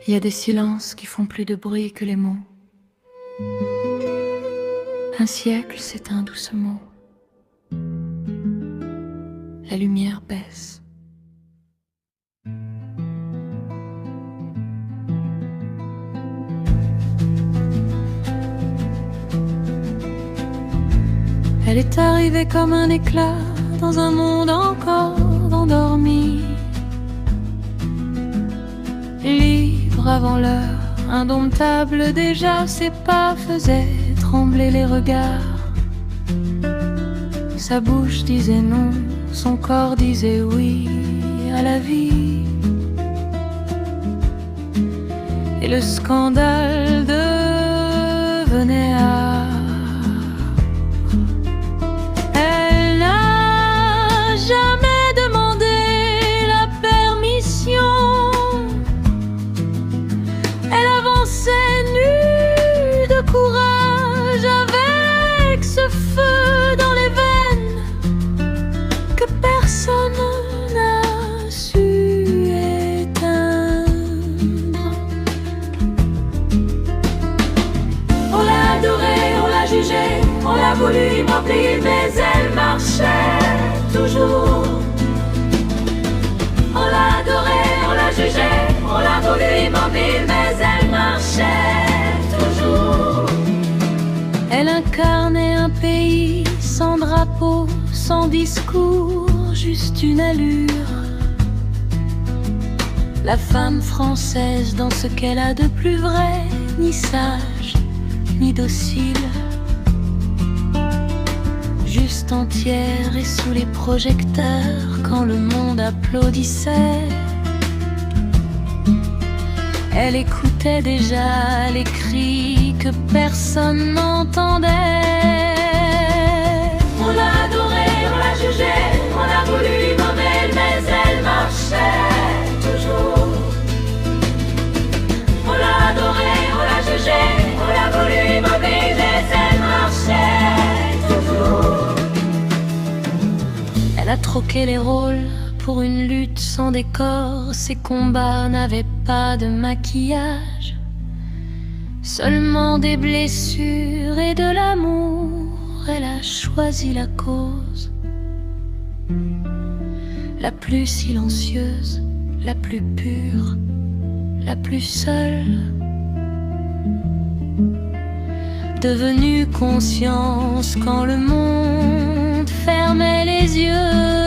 Il y a des silences qui font plus de bruit que les mots. Un siècle s'éteint doucement. La lumière baisse. Elle est arrivée comme un éclat dans un monde encore endormi. Libre avant l'heure, indomptable déjà, ses pas faisaient trembler les regards. Sa bouche disait non, son corps disait oui à la vie. Et le scandale devenait art. Elle n'a jamais demandé la permission. Elle avançait nue de courage avec ce feu dans les veines que personne n'a su éteindre. On l'a adorée, on l'a jugée, on l'a voulu immobile, mais elle marchait toujours. On l'a adorée, on l'a jugée, on l'a voulu immobile, mais elle marchait toujours. Elle incarnait un pays sans drapeau, sans discours, juste une allure. La femme française dans ce qu'elle a de plus vrai, ni sage, ni docile. Juste entière et sous les projecteurs quand le monde applaudissait. Elle écoutait déjà les cris que personne n'entendait. On l'a adorée, on l'a jugée, on l'a voulu immobile, mais elle marchait toujours. On l'a adorée, on l'a jugée, on l'a voulu immobile, mais elle marchait toujours. Elle a troqué les rôles pour une lutte sans décor. Ses combats n'avaient pas de maquillage, seulement des blessures et de l'amour. Elle a choisi la cause la plus silencieuse, la plus pure, la plus seule. Devenue conscience quand le monde fermait les yeux.